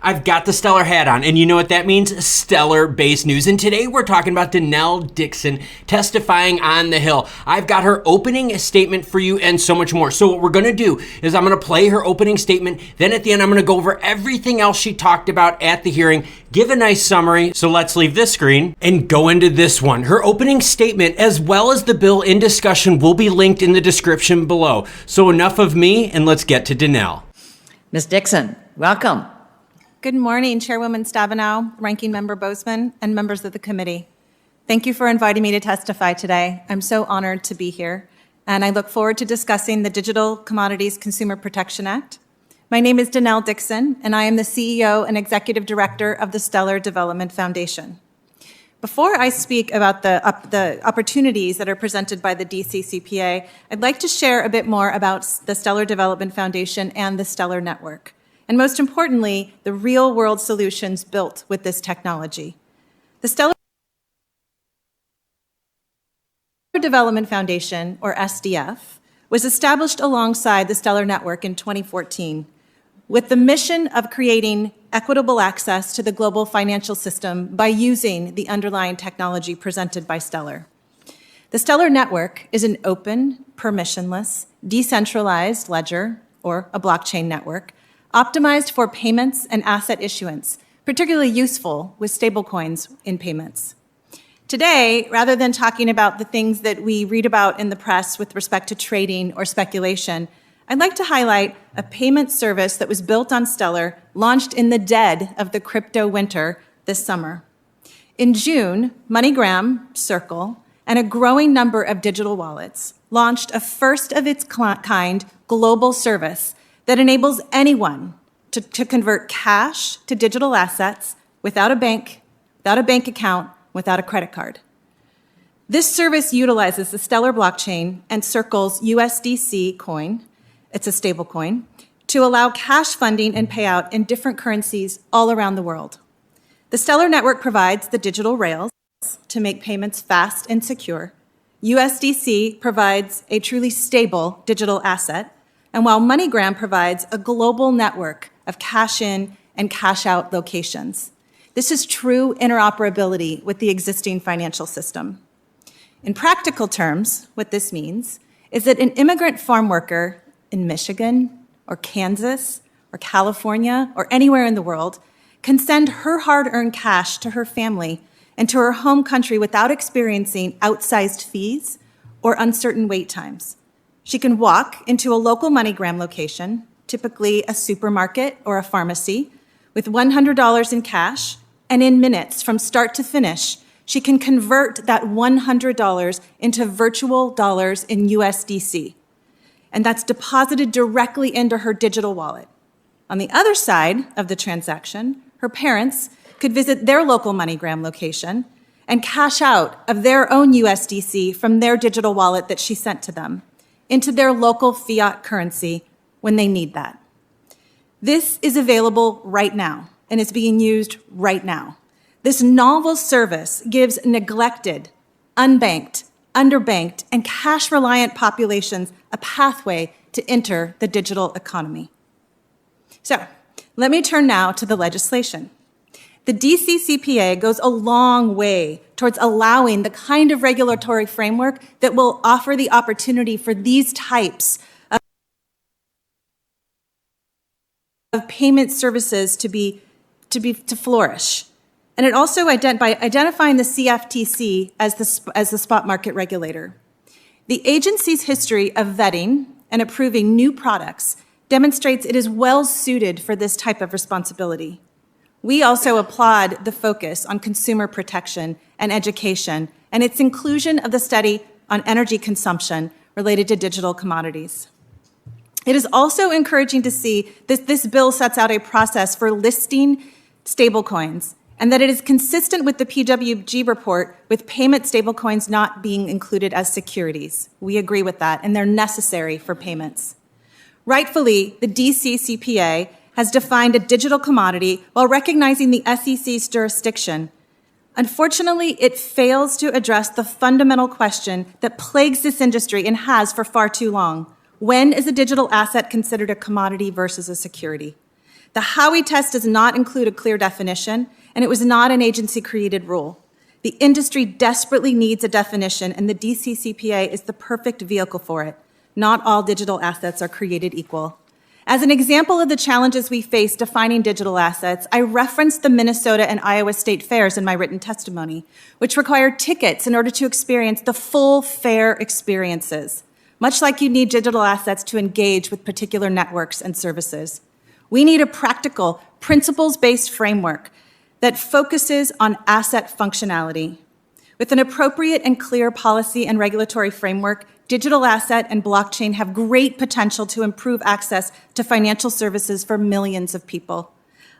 I've got the Stellar hat on, and you know what that means? Stellar-based news. And today we're talking about Denelle Dixon testifying on the Hill. I've got her opening statement for you and so much more. So what we're going to do is I'm going to play her opening statement. Then at the end, I'm going to go over everything else she talked about at the hearing, give a nice summary. So let's leave this screen and go into this one. Her opening statement, as well as the bill in discussion, will be linked in the description below. So enough of me, and let's get to Denelle. Ms. Dixon, welcome. Good morning, Chairwoman Stabenow, Ranking Member Bozeman, and members of the committee. Thank you for inviting me to testify today. I'm so honored to be here, and I look forward to discussing the Digital Commodities Consumer Protection Act. My name is Denelle Dixon, and I am the CEO and Executive Director of the Stellar Development Foundation. Before I speak about the opportunities that are presented by the DCCPA, I'd like to share a bit more about the Stellar Development Foundation and the Stellar Network, and most importantly, the real-world solutions built with this technology. The Stellar Development Foundation, or SDF, was established alongside the Stellar Network in 2014 with the mission of creating equitable access to the global financial system by using the underlying technology presented by Stellar. The Stellar Network is an open, permissionless, decentralized ledger, or a blockchain network, optimized for payments and asset issuance, particularly useful with stablecoins in payments. Today, rather than talking about the things that we read about in the press with respect to trading or speculation, I'd like to highlight a payment service that was built on Stellar, launched in the dead of the crypto winter this summer. In June, MoneyGram, Circle, and a growing number of digital wallets launched a first-of-its-kind global service that enables anyone to convert cash to digital assets without a bank account, without a credit card. This service utilizes the Stellar blockchain and Circle's USDC coin, it's a stablecoin, to allow cash funding and payout in different currencies all around the world. The Stellar Network provides the digital rails to make payments fast and secure. USDC provides a truly stable digital asset, and while MoneyGram provides a global network of cash-in and cash-out locations. This is true interoperability with the existing financial system. In practical terms, what this means is that an immigrant farm worker in Michigan or Kansas or California or anywhere in the world can send her hard-earned cash to her family and to her home country without experiencing outsized fees or uncertain wait times. She can walk into a local MoneyGram location, typically a supermarket or a pharmacy, with $100 in cash, and in minutes, from start to finish, she can convert that $100 into virtual dollars in USDC. And that's deposited directly into her digital wallet. On the other side of the transaction, her parents could visit their local MoneyGram location and cash out of their own USDC from their digital wallet that she sent to them into their local fiat currency when they need that. This is available right now and is being used right now. This novel service gives neglected, unbanked, underbanked, and cash-reliant populations a pathway to enter the digital economy. So, let me turn now to the legislation. The DCCPA goes a long way towards allowing the kind of regulatory framework that will offer the opportunity for these types of payment services to flourish. And it also by identifying the CFTC as the spot market regulator. The agency's history of vetting and approving new products demonstrates it is well suited for this type of responsibility. We also applaud the focus on consumer protection and education and its inclusion of the study on energy consumption related to digital commodities. It is also encouraging to see that this bill sets out a process for listing stablecoins and that it is consistent with the PWG report with payment stablecoins not being included as securities. We agree with that, and they're necessary for payments. Rightfully, the DCCPA has defined a digital commodity while recognizing the SEC's jurisdiction. Unfortunately, it fails to address the fundamental question that plagues this industry and has for far too long. When is a digital asset considered a commodity versus a security? The Howey test does not include a clear definition, and it was not an agency-created rule. The industry desperately needs a definition, and the DCCPA is the perfect vehicle for it. Not all digital assets are created equal. As an example of the challenges we face defining digital assets, I referenced the Minnesota and Iowa state fairs in my written testimony, which require tickets in order to experience the full fair experiences, much like you need digital assets to engage with particular networks and services. We need a practical, principles-based framework that focuses on asset functionality. With an appropriate and clear policy and regulatory framework, digital asset and blockchain have great potential to improve access to financial services for millions of people.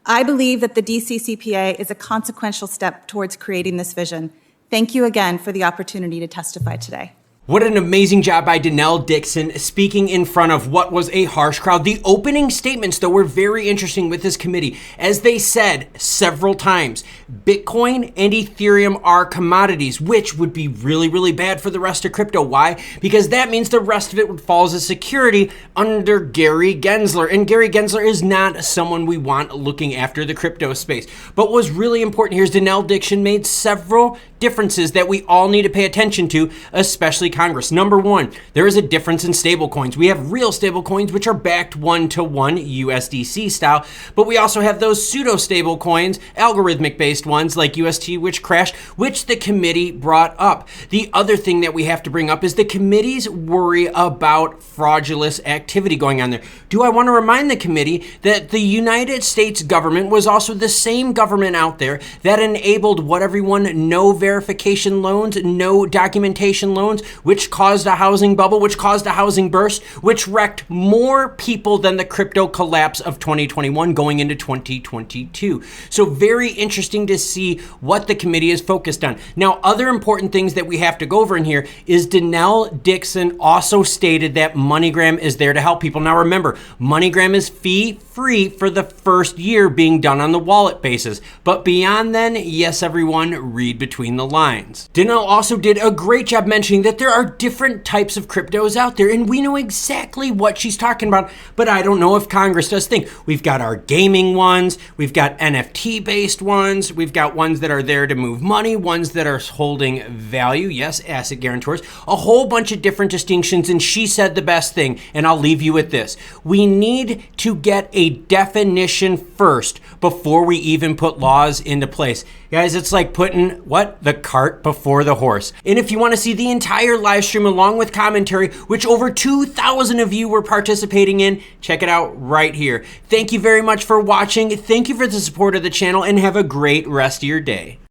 I believe that the DCCPA is a consequential step towards creating this vision. Thank you again for the opportunity to testify today. What an amazing job by Denelle Dixon speaking in front of what was a harsh crowd. The opening statements, though, were very interesting with this committee. As they said several times, Bitcoin and Ethereum are commodities, which would be really, really bad for the rest of crypto. Why? Because that means the rest of it would fall as a security under Gary Gensler. And Gary Gensler is not someone we want looking after the crypto space. But what was really important here is Denelle Dixon made several differences that we all need to pay attention to, especially Congress. Number one, there is a difference in stablecoins. We have real stablecoins, which are backed one-to-one USDC style, but we also have those pseudo stablecoins, algorithmic-based ones like UST, which crashed, which the committee brought up. The other thing that we have to bring up is the committee's worry about fraudulent activity going on there. Do I want to remind the committee that the United States government was also the same government out there that enabled what everyone no verification loans, no documentation loans, which caused a housing bubble, which caused a housing burst, which wrecked more people than the crypto collapse of 2021 going into 2022. So very interesting to see what the committee is focused on. Now, other important things that we have to go over in here is Denelle Dixon also stated that MoneyGram is there to help people. Now remember, MoneyGram is fee-free for the first year being done on the wallet basis. But beyond then, yes, everyone, read between the lines. Denelle also did a great job mentioning that there are different types of cryptos out there, and we know exactly what she's talking about, but I don't know if Congress does think. We've got our gaming ones, we've got NFT-based ones, we've got ones that are there to move money, ones that are holding value, yes, asset guarantors, a whole bunch of different distinctions, and she said the best thing, and I'll leave you with this. We need to get a definition first before we even put laws into place. Guys, it's like putting, the cart before the horse. And if you want to see the entire live stream along with commentary, which over 2,000 of you were participating in, check it out right here. Thank you very much for watching. Thank you for the support of the channel, and have a great rest of your day.